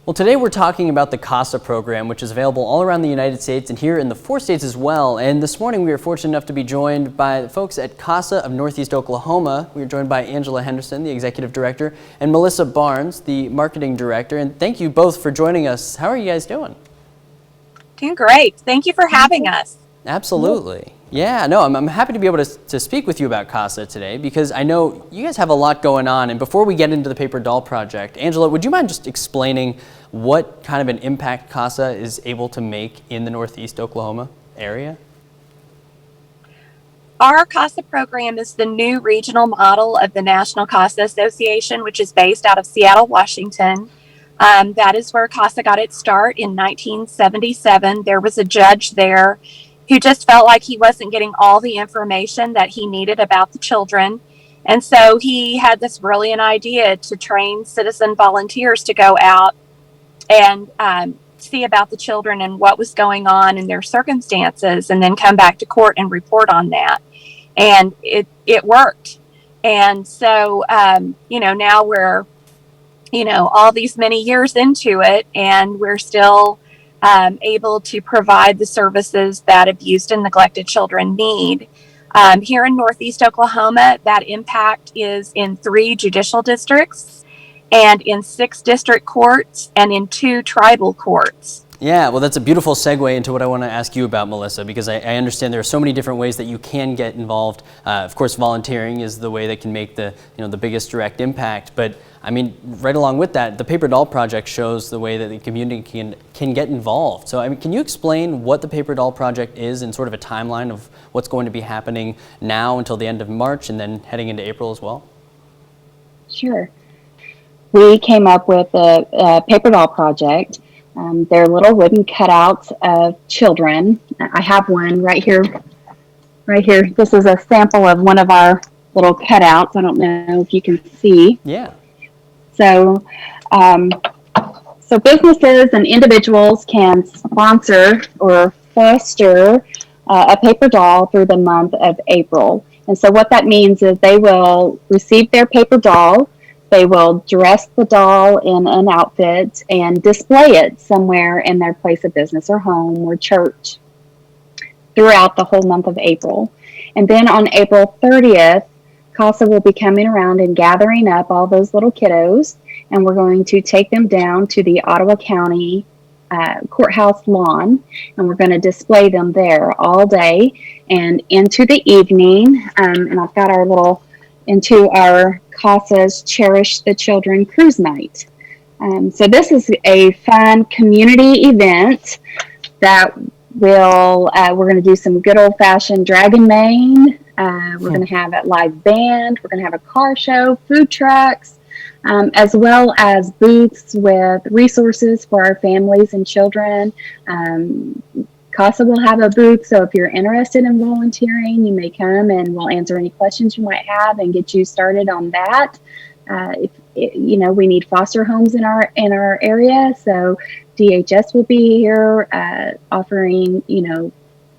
Well, today we're talking about the CASA program, which is available all around the United States and here in the 4 states as well. And this morning we were fortunate enough to be joined by the folks at CASA of Northeast Oklahoma. We were joined by Angela Henderson, the Executive Director, and Melissa Barnes, the Marketing Director. And thank you both for joining us. How are you guys doing? Doing great. Thank you for having us. Absolutely. Yeah, no, I'm happy to be able to speak with you about CASA today because I know you guys have a lot going on. And before we get into the paper doll project, Angela, would you mind just explaining what kind of an impact CASA is able to make in the Northeast Oklahoma area? Our CASA program is the new regional model of the National CASA Association, which is based out of Seattle, Washington. That is where CASA got its start in 1977. There was a judge there who just felt like he wasn't getting all the information that he needed about the children. And so he had this brilliant idea to train citizen volunteers to go out and see about the children and what was going on in their circumstances, and then come back to court and report on that. And it worked. And so, now we're, all these many years into it, and we're still able to provide the services that abused and neglected children need. Here in Northeast Oklahoma, that impact is in 3 judicial districts, and in 6 district courts, and in 2 tribal courts. Yeah, well, that's a beautiful segue into what I want to ask you about, Melissa, because I understand there are so many different ways that you can get involved. Of course, volunteering is the way that can make the biggest direct impact. But I mean, right along with that, the Paper Doll Project shows the way that the community can get involved. So, I mean, can you explain what the Paper Doll Project is and sort of a timeline of what's going to be happening now until the end of March and then heading into April as well? Sure. We came up with a Paper Doll Project. They're little wooden cutouts of children. I have one right here. This is a sample of one of our little cutouts. I don't know if you can see. Yeah. So businesses and individuals can sponsor or foster a paper doll through the month of April. And so what that means is they will receive their paper doll. They will dress the doll in an outfit and display it somewhere in their place of business or home or church throughout the whole month of April. And then on April 30th, CASA will be coming around and gathering up all those little kiddos, and we're going to take them down to the Ottawa County courthouse lawn, and we're going to display them there all day and into the evening. And I've got into our CASA's Cherish the Children Cruise Night. So this is a fun community event that we're going to do some good old-fashioned Dragon Main. We're going to have a live band. We're going to have a car show, food trucks, as well as booths with resources for our families and children. CASA will have a booth, so if you're interested in volunteering, you may come and we'll answer any questions you might have and get you started on that. We need foster homes in our area, so DHS will be here offering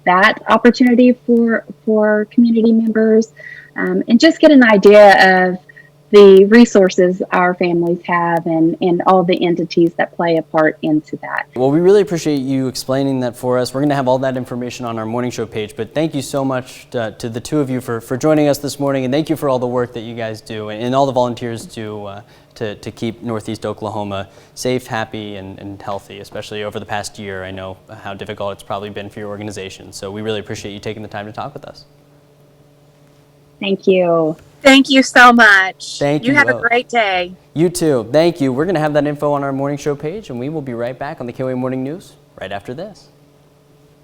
that opportunity for community members, and just get an idea of the resources our families have and all the entities that play a part into that. Well, we really appreciate you explaining that for us. We're going to have all that information on our morning show page, but thank you so much to the two of you for joining us this morning, and thank you for all the work that you guys do and all the volunteers do to keep Northeast Oklahoma safe, happy, and healthy, especially over the past year. I know how difficult it's probably been for your organization, so we really appreciate you taking the time to talk with us. Thank you. Thank you so much. Thank you. You have a great day. You too. Thank you. We're going to have that info on our morning show page, and we will be right back on the KOA Morning News right after this.